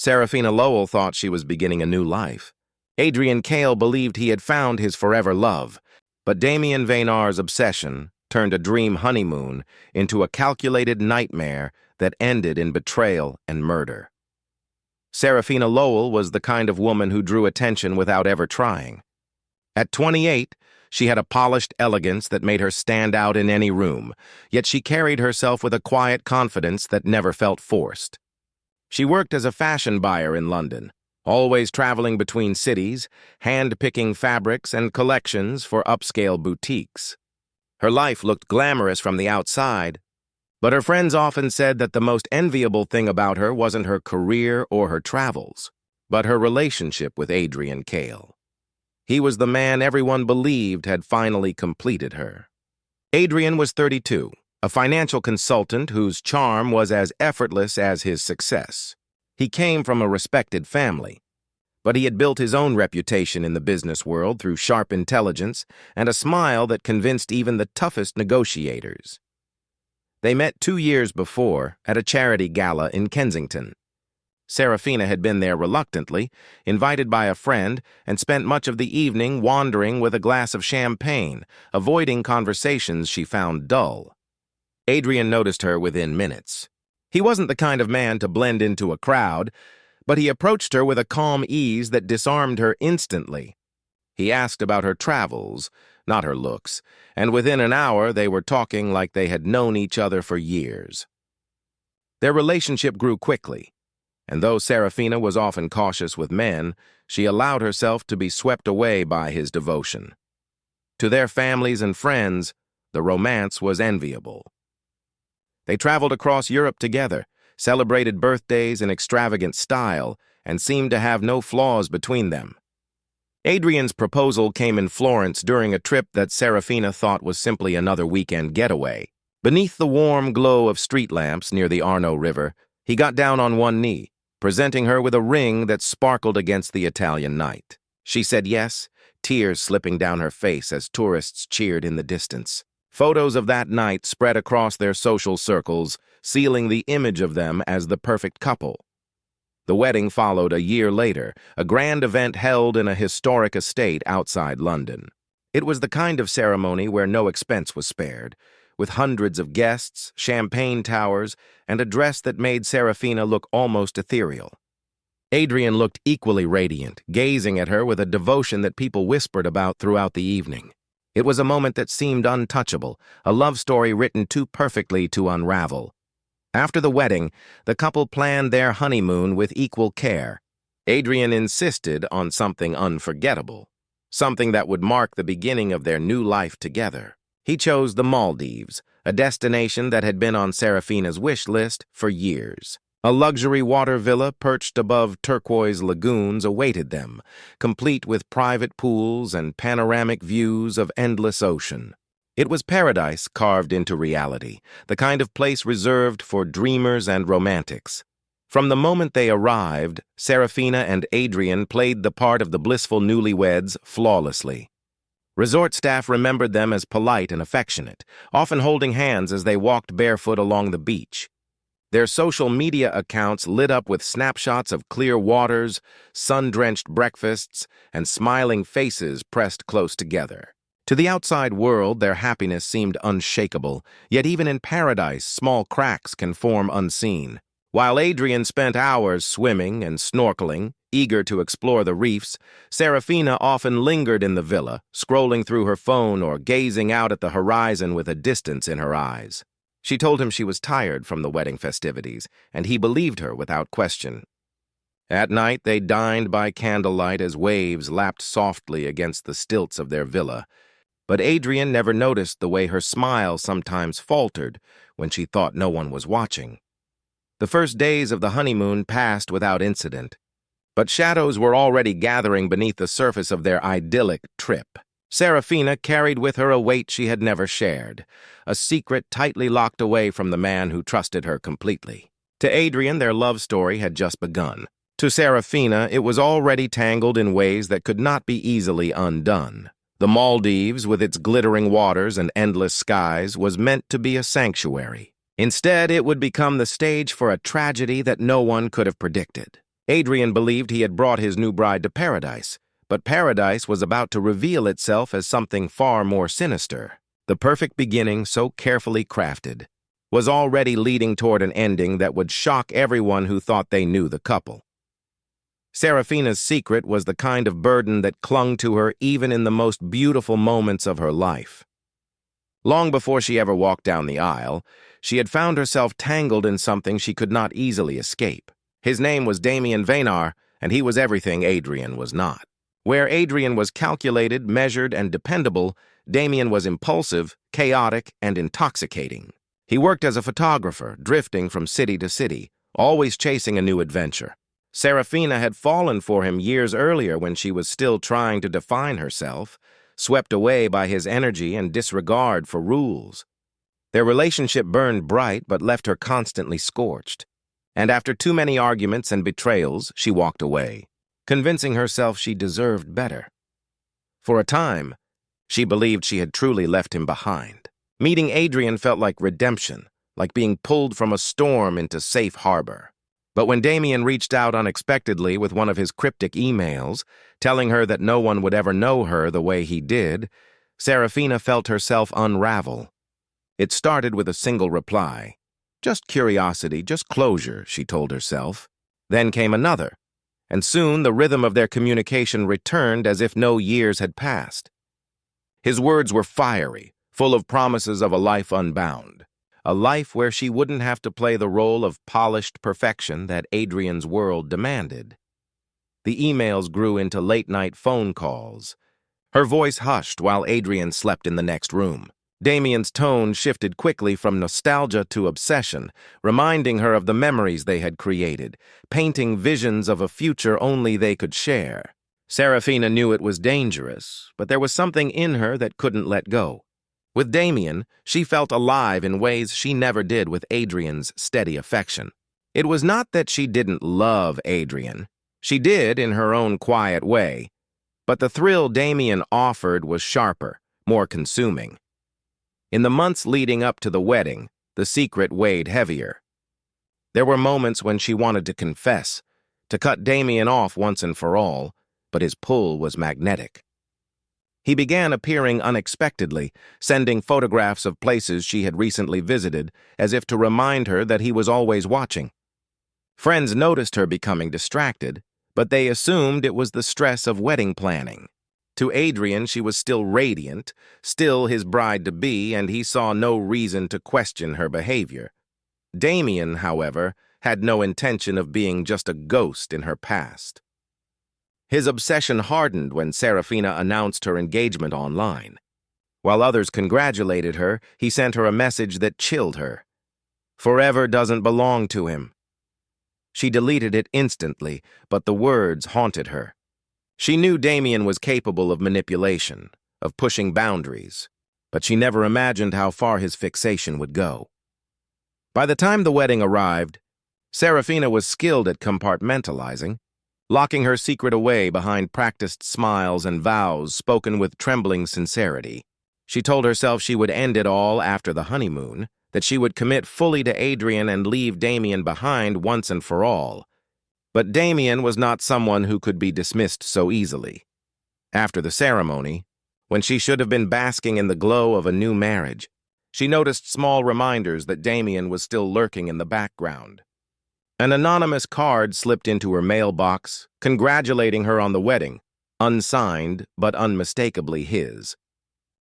Serafina Lowell thought she was beginning a new life. Adrian Cale believed he had found his forever love, but Damien Vaynar's obsession turned a dream honeymoon into a calculated nightmare that ended in betrayal and murder. Serafina Lowell was the kind of woman who drew attention without ever trying. At 28, she had a polished elegance that made her stand out in any room, yet she carried herself with a quiet confidence that never felt forced. She worked as a fashion buyer in London, always traveling between cities, hand-picking fabrics and collections for upscale boutiques. Her life looked glamorous from the outside, but her friends often said that the most enviable thing about her wasn't her career or her travels, but her relationship with Adrian Cale. He was the man everyone believed had finally completed her. Adrian was 32, a financial consultant whose charm was as effortless as his success. He came from a respected family, but he had built his own reputation in the business world through sharp intelligence and a smile that convinced even the toughest negotiators. They met 2 years before at a charity gala in Kensington. Serafina had been there reluctantly, invited by a friend, and spent much of the evening wandering with a glass of champagne, avoiding conversations she found dull. Adrian noticed her within minutes. He wasn't the kind of man to blend into a crowd, but he approached her with a calm ease that disarmed her instantly. He asked about her travels, not her looks, and within an hour they were talking like they had known each other for years. Their relationship grew quickly, and though Serafina was often cautious with men, she allowed herself to be swept away by his devotion. To their families and friends, the romance was enviable. They traveled across Europe together, celebrated birthdays in extravagant style, and seemed to have no flaws between them. Adrian's proposal came in Florence during a trip that Serafina thought was simply another weekend getaway. Beneath the warm glow of street lamps near the Arno River, he got down on one knee, presenting her with a ring that sparkled against the Italian night. She said yes, tears slipping down her face as tourists cheered in the distance. Photos of that night spread across their social circles, sealing the image of them as the perfect couple. The wedding followed a year later, a grand event held in a historic estate outside London. It was the kind of ceremony where no expense was spared, with hundreds of guests, champagne towers, and a dress that made Serafina look almost ethereal. Adrian looked equally radiant, gazing at her with a devotion that people whispered about throughout the evening. It was a moment that seemed untouchable, a love story written too perfectly to unravel. After the wedding, the couple planned their honeymoon with equal care. Adrian insisted on something unforgettable, something that would mark the beginning of their new life together. He chose the Maldives, a destination that had been on Serafina's wish list for years. A luxury water villa perched above turquoise lagoons awaited them, complete with private pools and panoramic views of endless ocean. It was paradise carved into reality, the kind of place reserved for dreamers and romantics. From the moment they arrived, Serafina and Adrian played the part of the blissful newlyweds flawlessly. Resort staff remembered them as polite and affectionate, often holding hands as they walked barefoot along the beach. Their social media accounts lit up with snapshots of clear waters, sun-drenched breakfasts, and smiling faces pressed close together. To the outside world, their happiness seemed unshakable, yet even in paradise, small cracks can form unseen. While Adrian spent hours swimming and snorkeling, eager to explore the reefs, Serafina often lingered in the villa, scrolling through her phone or gazing out at the horizon with a distance in her eyes. She told him she was tired from the wedding festivities, and he believed her without question. At night, they dined by candlelight as waves lapped softly against the stilts of their villa. But Adrian never noticed the way her smile sometimes faltered when she thought no one was watching. The first days of the honeymoon passed without incident, but shadows were already gathering beneath the surface of their idyllic trip. Serafina carried with her a weight she had never shared, a secret tightly locked away from the man who trusted her completely. To Adrian, their love story had just begun. To Serafina, it was already tangled in ways that could not be easily undone. The Maldives, with its glittering waters and endless skies, was meant to be a sanctuary. Instead, it would become the stage for a tragedy that no one could have predicted. Adrian believed he had brought his new bride to paradise, but paradise was about to reveal itself as something far more sinister. The perfect beginning, so carefully crafted, was already leading toward an ending that would shock everyone who thought they knew the couple. Serafina's secret was the kind of burden that clung to her even in the most beautiful moments of her life. Long before she ever walked down the aisle, she had found herself tangled in something she could not easily escape. His name was Damien Vainar, and he was everything Adrian was not. Where Adrian was calculated, measured, and dependable, Damien was impulsive, chaotic, and intoxicating. He worked as a photographer, drifting from city to city, always chasing a new adventure. Serafina had fallen for him years earlier when she was still trying to define herself, swept away by his energy and disregard for rules. Their relationship burned bright but left her constantly scorched. And after too many arguments and betrayals, she walked away, convincing herself she deserved better. For a time, she believed she had truly left him behind. Meeting Adrian felt like redemption, like being pulled from a storm into safe harbor. But when Damien reached out unexpectedly with one of his cryptic emails, telling her that no one would ever know her the way he did, Serafina felt herself unravel. It started with a single reply. Just curiosity, just closure, she told herself. Then came another, and soon the rhythm of their communication returned as if no years had passed. His words were fiery, full of promises of a life unbound, a life where she wouldn't have to play the role of polished perfection that Adrian's world demanded. The emails grew into late-night phone calls. Her voice hushed while Adrian slept in the next room. Damien's tone shifted quickly from nostalgia to obsession, reminding her of the memories they had created, painting visions of a future only they could share. Serafina knew it was dangerous, but there was something in her that couldn't let go. With Damien, she felt alive in ways she never did with Adrian's steady affection. It was not that she didn't love Adrian. She did in her own quiet way, but the thrill Damien offered was sharper, more consuming. In the months leading up to the wedding, the secret weighed heavier. There were moments when she wanted to confess, to cut Damien off once and for all, but his pull was magnetic. He began appearing unexpectedly, sending photographs of places she had recently visited, as if to remind her that he was always watching. Friends noticed her becoming distracted, but they assumed it was the stress of wedding planning. To Adrian, she was still radiant, still his bride-to-be, and he saw no reason to question her behavior. Damien, however, had no intention of being just a ghost in her past. His obsession hardened when Serafina announced her engagement online. While others congratulated her, he sent her a message that chilled her. Forever doesn't belong to him. She deleted it instantly, but the words haunted her. She knew Damien was capable of manipulation, of pushing boundaries, but she never imagined how far his fixation would go. By the time the wedding arrived, Serafina was skilled at compartmentalizing, locking her secret away behind practiced smiles and vows spoken with trembling sincerity. She told herself she would end it all after the honeymoon, that she would commit fully to Adrian and leave Damien behind once and for all. But Damien was not someone who could be dismissed so easily. After the ceremony, when she should have been basking in the glow of a new marriage, she noticed small reminders that Damien was still lurking in the background. An anonymous card slipped into her mailbox, congratulating her on the wedding, unsigned but unmistakably his.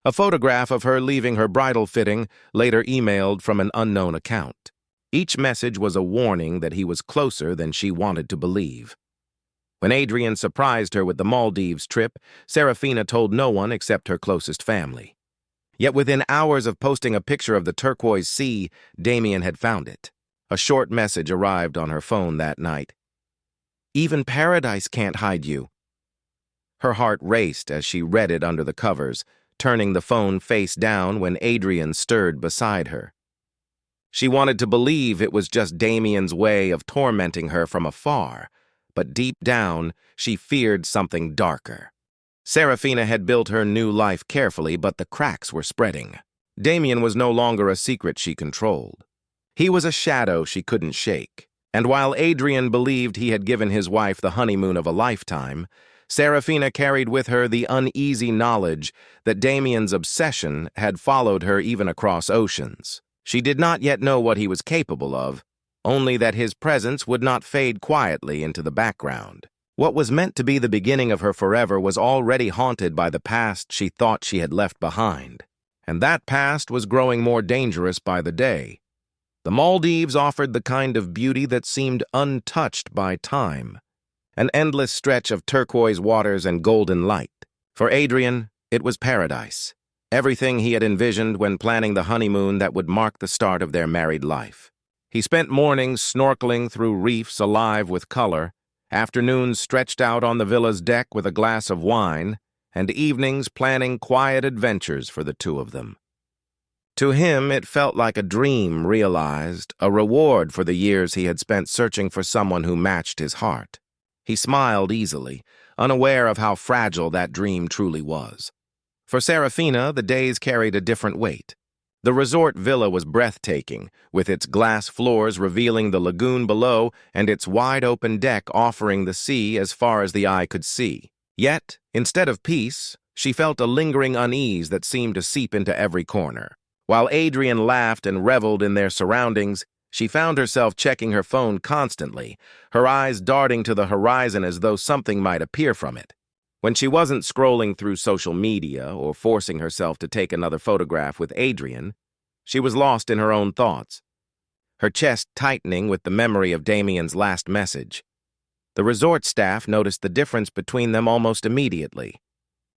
A photograph of her leaving her bridal fitting, later emailed from an unknown account. Each message was a warning that he was closer than she wanted to believe. When Adrian surprised her with the Maldives trip, Serafina told no one except her closest family. Yet within hours of posting a picture of the turquoise sea, Damien had found it. A short message arrived on her phone that night. "Even paradise can't hide you." Her heart raced as she read it under the covers, turning the phone face down when Adrian stirred beside her. She wanted to believe it was just Damien's way of tormenting her from afar, but deep down, she feared something darker. Serafina had built her new life carefully, but the cracks were spreading. Damien was no longer a secret she controlled. He was a shadow she couldn't shake, And while Adrian believed he had given his wife the honeymoon of a lifetime, Serafina carried with her the uneasy knowledge that Damien's obsession had followed her even across oceans. She did not yet know what he was capable of, only that his presence would not fade quietly into the background. What was meant to be the beginning of her forever was already haunted by the past she thought she had left behind. And that past was growing more dangerous by the day. The Maldives offered the kind of beauty that seemed untouched by time, an endless stretch of turquoise waters and golden light. For Adrian, it was paradise, everything he had envisioned when planning the honeymoon that would mark the start of their married life. He spent mornings snorkeling through reefs alive with color, afternoons stretched out on the villa's deck with a glass of wine, and evenings planning quiet adventures for the two of them. To him, it felt like a dream realized, a reward for the years he had spent searching for someone who matched his heart. He smiled easily, unaware of how fragile that dream truly was. For Serafina, the days carried a different weight. The resort villa was breathtaking, with its glass floors revealing the lagoon below and its wide-open deck offering the sea as far as the eye could see. Yet, instead of peace, she felt a lingering unease that seemed to seep into every corner. While Adrian laughed and reveled in their surroundings, she found herself checking her phone constantly, her eyes darting to the horizon as though something might appear from it. When she wasn't scrolling through social media or forcing herself to take another photograph with Adrian, she was lost in her own thoughts, her chest tightening with the memory of Damien's last message. The resort staff noticed the difference between them almost immediately.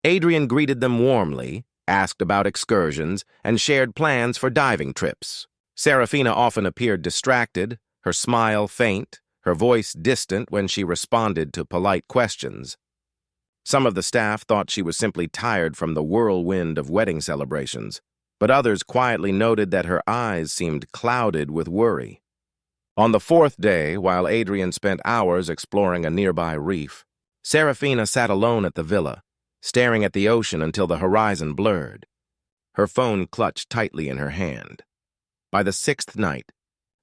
Adrian greeted them warmly, asked about excursions, and shared plans for diving trips. Serafina often appeared distracted, her smile faint, her voice distant when she responded to polite questions. Some of the staff thought she was simply tired from the whirlwind of wedding celebrations, but others quietly noted that her eyes seemed clouded with worry. On the fourth day, while Adrian spent hours exploring a nearby reef, Serafina sat alone at the villa, staring at the ocean until the horizon blurred. Her phone clutched tightly in her hand. By the sixth night,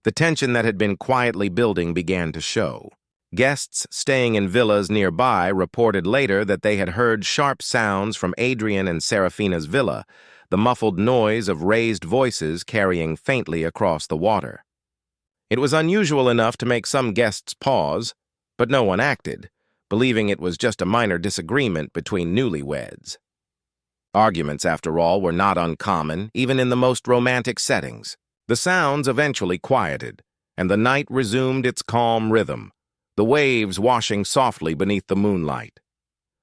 the tension that had been quietly building began to show. Guests staying in villas nearby reported later that they had heard sharp sounds from Adrian and Serafina's villa, the muffled noise of raised voices carrying faintly across the water. It was unusual enough to make some guests pause, but no one acted, believing it was just a minor disagreement between newlyweds. Arguments, after all, were not uncommon, even in the most romantic settings. The sounds eventually quieted, and the night resumed its calm rhythm, the waves washing softly beneath the moonlight.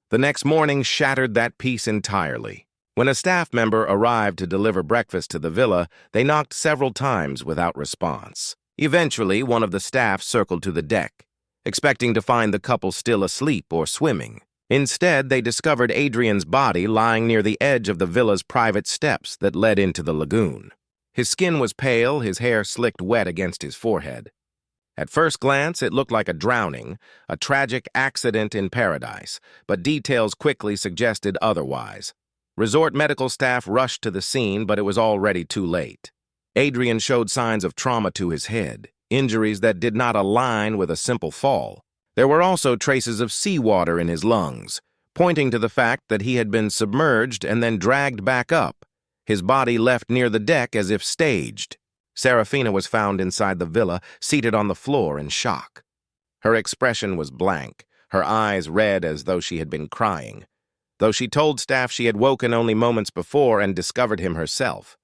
The next morning shattered that peace entirely. When a staff member arrived to deliver breakfast to the villa, they knocked several times without response. Eventually, one of the staff circled to the deck, expecting to find the couple still asleep or swimming. Instead, they discovered Adrian's body lying near the edge of the villa's private steps that led into the lagoon. His skin was pale, his hair slicked wet against his forehead. At first glance, it looked like a drowning, a tragic accident in paradise, but details quickly suggested otherwise. Resort medical staff rushed to the scene, but it was already too late. Adrian showed signs of trauma to his head, injuries that did not align with a simple fall. There were also traces of seawater in his lungs, pointing to the fact that he had been submerged and then dragged back up, his body left near the deck as if staged. Serafina was found inside the villa, seated on the floor in shock. Her expression was blank, her eyes red as though she had been crying, though she told staff she had woken only moments before and discovered him herself.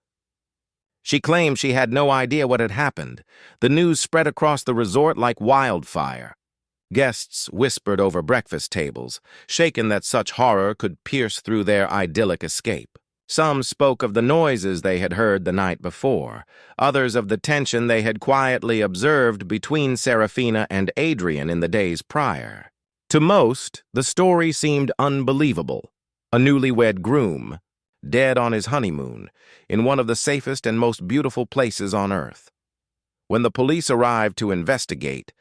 She claimed she had no idea what had happened. The news spread across the resort like wildfire. Guests whispered over breakfast tables, shaken that such horror could pierce through their idyllic escape. Some spoke of the noises they had heard the night before, others of the tension they had quietly observed between Serafina and Adrian in the days prior. To most, the story seemed unbelievable. A newlywed groom, dead on his honeymoon, in one of the safest and most beautiful places on Earth. When the police arrived to investigate,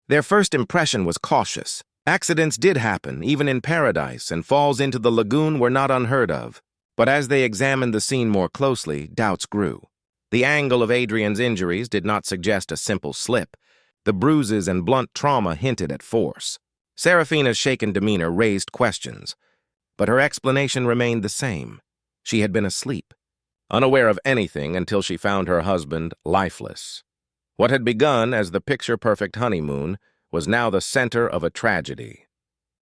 their first impression was cautious. Accidents did happen, even in paradise, and falls into the lagoon were not unheard of. But as they examined the scene more closely, doubts grew. The angle of Adrian's injuries did not suggest a simple slip. The bruises and blunt trauma hinted at force. Serafina's shaken demeanor raised questions, but her explanation remained the same. She had been asleep, unaware of anything until she found her husband lifeless. What had begun as the picture-perfect honeymoon was now the center of a tragedy.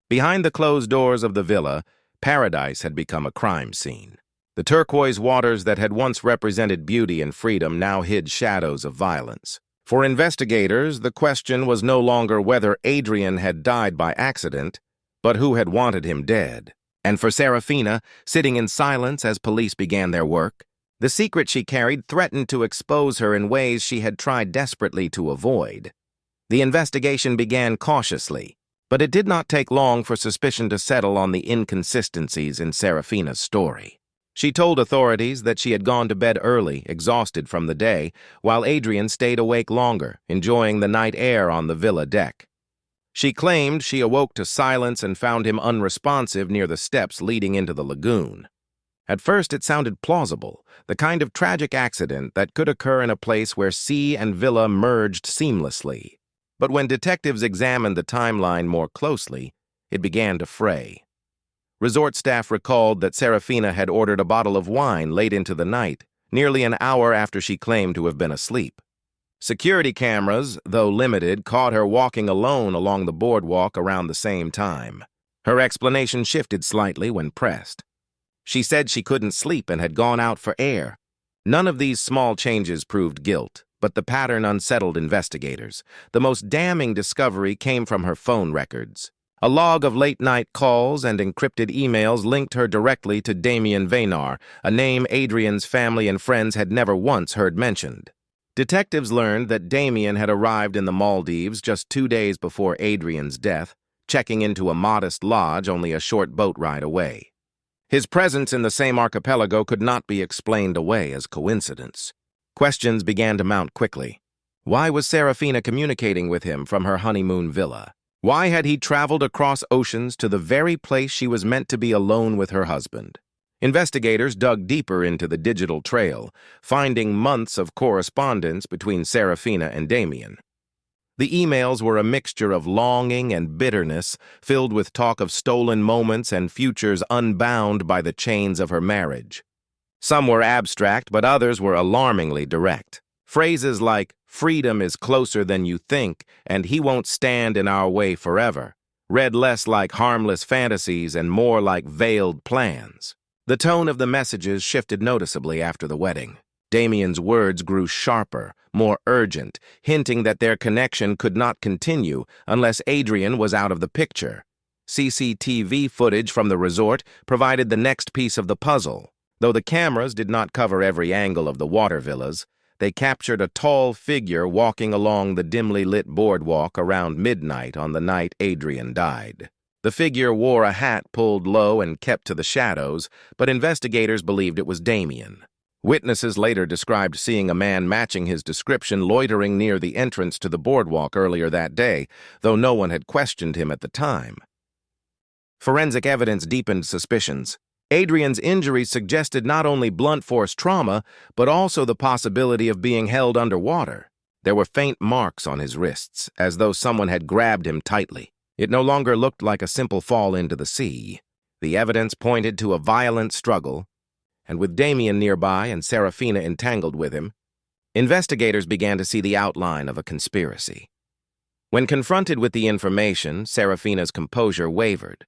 Behind the closed doors of the villa, paradise had become a crime scene. The turquoise waters that had once represented beauty and freedom now hid shadows of violence. For investigators, the question was no longer whether Adrian had died by accident, but who had wanted him dead. And for Serafina, sitting in silence as police began their work, the secret she carried threatened to expose her in ways she had tried desperately to avoid. The investigation began cautiously, but it did not take long for suspicion to settle on the inconsistencies in Serafina's story. She told authorities that she had gone to bed early, exhausted from the day, while Adrian stayed awake longer, enjoying the night air on the villa deck. She claimed she awoke to silence and found him unresponsive near the steps leading into the lagoon. At first it sounded plausible, the kind of tragic accident that could occur in a place where sea and villa merged seamlessly. But when detectives examined the timeline more closely, it began to fray. Resort staff recalled that Serafina had ordered a bottle of wine late into the night, nearly an hour after she claimed to have been asleep. Security cameras, though limited, caught her walking alone along the boardwalk around the same time. Her explanation shifted slightly when pressed. She said she couldn't sleep and had gone out for air. None of these small changes proved guilt, but the pattern unsettled investigators. The most damning discovery came from her phone records. A log of late-night calls and encrypted emails linked her directly to Damien Vainar, a name Adrian's family and friends had never once heard mentioned. Detectives learned that Damien had arrived in the Maldives just 2 days before Adrian's death, checking into a modest lodge only a short boat ride away. His presence in the same archipelago could not be explained away as coincidence. Questions began to mount quickly. Why was Serafina communicating with him from her honeymoon villa? Why had he traveled across oceans to the very place she was meant to be alone with her husband? Investigators dug deeper into the digital trail, finding months of correspondence between Serafina and Damien. The emails were a mixture of longing and bitterness, filled with talk of stolen moments and futures unbound by the chains of her marriage. Some were abstract, but others were alarmingly direct. Phrases like, "Freedom is closer than you think, and he won't stand in our way forever," read less like harmless fantasies and more like veiled plans. The tone of the messages shifted noticeably after the wedding. Damien's words grew sharper, more urgent, hinting that their connection could not continue unless Adrian was out of the picture. CCTV footage from the resort provided the next piece of the puzzle. Though the cameras did not cover every angle of the water villas, they captured a tall figure walking along the dimly lit boardwalk around midnight on the night Adrian died. The figure wore a hat pulled low and kept to the shadows, but investigators believed it was Damien. Witnesses later described seeing a man matching his description loitering near the entrance to the boardwalk earlier that day, though no one had questioned him at the time. Forensic evidence deepened suspicions. Adrian's injuries suggested not only blunt force trauma, but also the possibility of being held underwater. There were faint marks on his wrists, as though someone had grabbed him tightly. It no longer looked like a simple fall into the sea. The evidence pointed to a violent struggle, and with Damien nearby and Serafina entangled with him, investigators began to see the outline of a conspiracy. When confronted with the information, Serafina's composure wavered.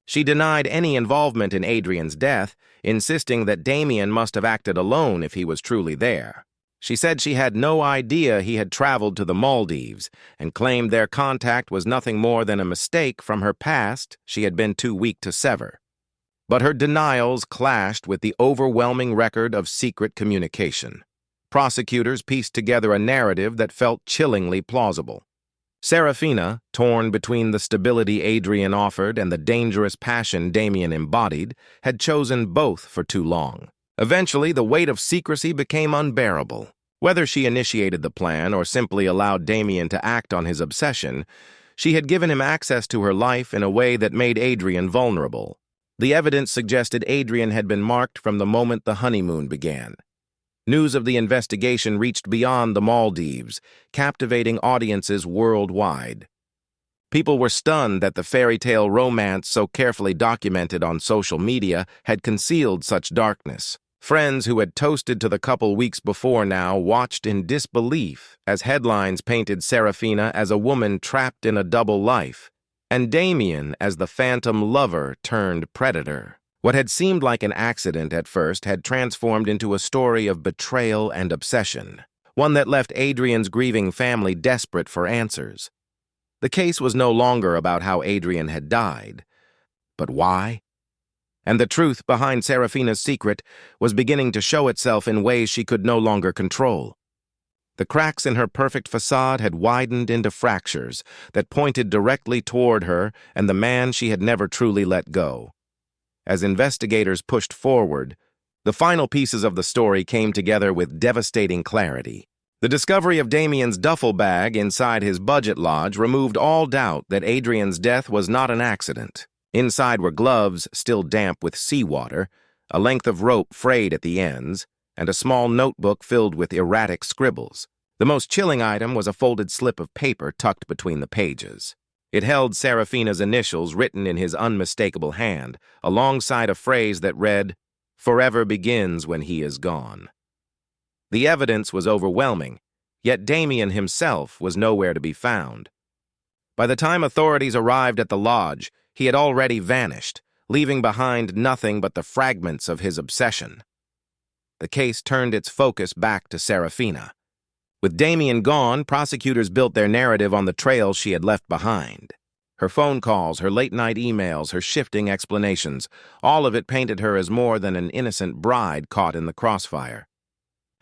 She denied any involvement in Adrian's death, insisting that Damien must have acted alone if he was truly there. She said she had no idea he had traveled to the Maldives and claimed their contact was nothing more than a mistake from her past she had been too weak to sever. But her denials clashed with the overwhelming record of secret communication. Prosecutors pieced together a narrative that felt chillingly plausible. Serafina, torn between the stability Adrian offered and the dangerous passion Damien embodied, had chosen both for too long. Eventually, the weight of secrecy became unbearable. Whether she initiated the plan or simply allowed Damien to act on his obsession, she had given him access to her life in a way that made Adrian vulnerable. The evidence suggested Adrian had been marked from the moment the honeymoon began. News of the investigation reached beyond the Maldives, captivating audiences worldwide. People were stunned that the fairy tale romance so carefully documented on social media had concealed such darkness. Friends who had toasted to the couple weeks before now watched in disbelief as headlines painted Serafina as a woman trapped in a double life, and Damien as the phantom lover turned predator. What had seemed like an accident at first had transformed into a story of betrayal and obsession, one that left Adrian's grieving family desperate for answers. The case was no longer about how Adrian had died, but why? And the truth behind Serafina's secret was beginning to show itself in ways she could no longer control. The cracks in her perfect facade had widened into fractures that pointed directly toward her and the man she had never truly let go. As investigators pushed forward, the final pieces of the story came together with devastating clarity. The discovery of Damien's duffel bag inside his budget lodge removed all doubt that Adrian's death was not an accident. Inside were gloves still damp with seawater, a length of rope frayed at the ends, and a small notebook filled with erratic scribbles. The most chilling item was a folded slip of paper tucked between the pages. It held Serafina's initials written in his unmistakable hand, alongside a phrase that read, "Forever begins when he is gone." The evidence was overwhelming, yet Damien himself was nowhere to be found. By the time authorities arrived at the lodge, he had already vanished, leaving behind nothing but the fragments of his obsession. The case turned its focus back to Serafina. With Damien gone, prosecutors built their narrative on the trail she had left behind. Her phone calls, her late-night emails, her shifting explanations, all of it painted her as more than an innocent bride caught in the crossfire.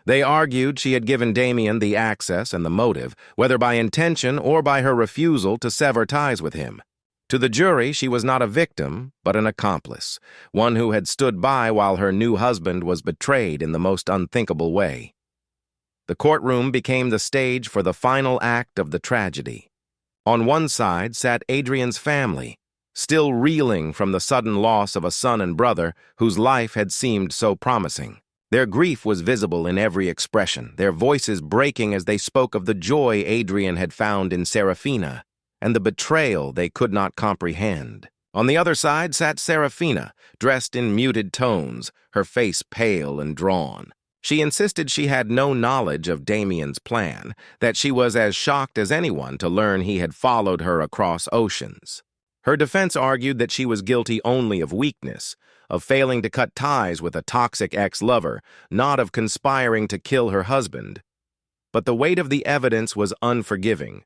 They argued she had given Damien the access and the motive, whether by intention or by her refusal to sever ties with him. To the jury, she was not a victim, but an accomplice, one who had stood by while her new husband was betrayed in the most unthinkable way. The courtroom became the stage for the final act of the tragedy. On one side sat Adrian's family, still reeling from the sudden loss of a son and brother whose life had seemed so promising. Their grief was visible in every expression, their voices breaking as they spoke of the joy Adrian had found in Serafina and the betrayal they could not comprehend. On the other side sat Serafina, dressed in muted tones, her face pale and drawn. She insisted she had no knowledge of Damien's plan, that she was as shocked as anyone to learn he had followed her across oceans. Her defense argued that she was guilty only of weakness, of failing to cut ties with a toxic ex-lover, not of conspiring to kill her husband. But the weight of the evidence was unforgiving.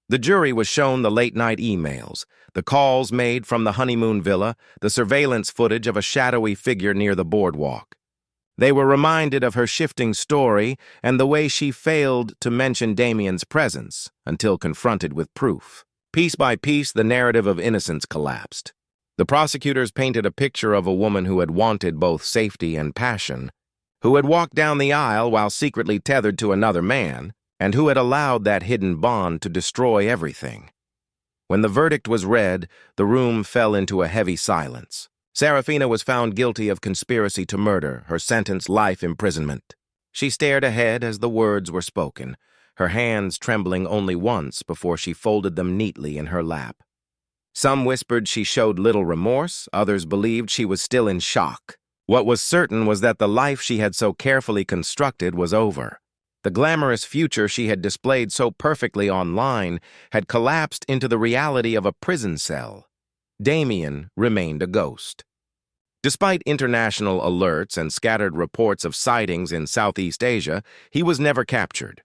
The jury was shown the late-night emails, the calls made from the honeymoon villa, the surveillance footage of a shadowy figure near the boardwalk. They were reminded of her shifting story and the way she failed to mention Damien's presence until confronted with proof. Piece by piece, the narrative of innocence collapsed. The prosecutors painted a picture of a woman who had wanted both safety and passion, who had walked down the aisle while secretly tethered to another man, and who had allowed that hidden bond to destroy everything. When the verdict was read, the room fell into a heavy silence. Serafina was found guilty of conspiracy to murder, her sentence life imprisonment. She stared ahead as the words were spoken, her hands trembling only once before she folded them neatly in her lap. Some whispered she showed little remorse, others believed she was still in shock. What was certain was that the life she had so carefully constructed was over. The glamorous future she had displayed so perfectly online had collapsed into the reality of a prison cell. Damien remained a ghost. Despite international alerts and scattered reports of sightings in Southeast Asia, he was never captured.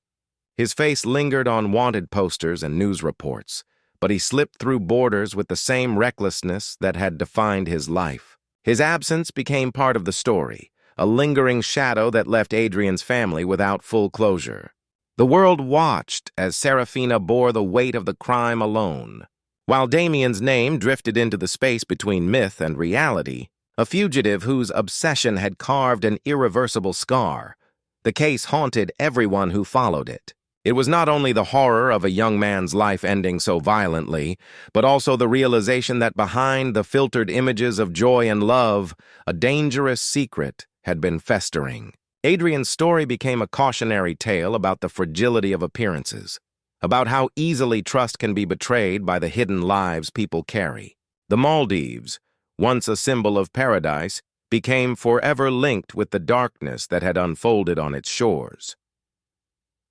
His face lingered on wanted posters and news reports, but he slipped through borders with the same recklessness that had defined his life. His absence became part of the story, a lingering shadow that left Adrian's family without full closure. The world watched as Serafina bore the weight of the crime alone. While Damien's name drifted into the space between myth and reality, a fugitive whose obsession had carved an irreversible scar, the case haunted everyone who followed it. It was not only the horror of a young man's life ending so violently, but also the realization that behind the filtered images of joy and love, a dangerous secret had been festering. Adrian's story became a cautionary tale about the fragility of appearances, about how easily trust can be betrayed by the hidden lives people carry. The Maldives, once a symbol of paradise, became forever linked with the darkness that had unfolded on its shores.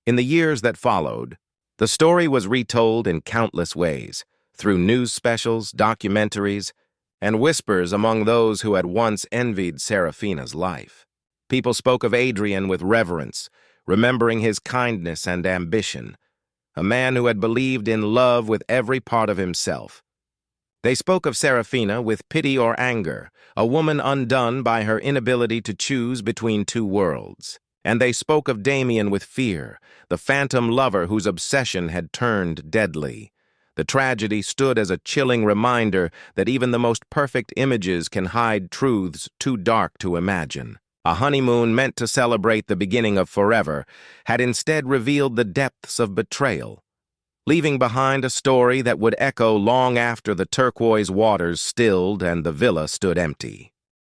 In the years that followed, the story was retold in countless ways, through news specials, documentaries, and whispers among those who had once envied Serafina's life. People spoke of Adrian with reverence, remembering his kindness and ambition, a man who had believed in love with every part of himself. They spoke of Serafina with pity or anger, a woman undone by her inability to choose between two worlds. And they spoke of Damien with fear, the phantom lover whose obsession had turned deadly. The tragedy stood as a chilling reminder that even the most perfect images can hide truths too dark to imagine. A honeymoon meant to celebrate the beginning of forever had instead revealed the depths of betrayal, leaving behind a story that would echo long after the turquoise waters stilled and the villa stood empty.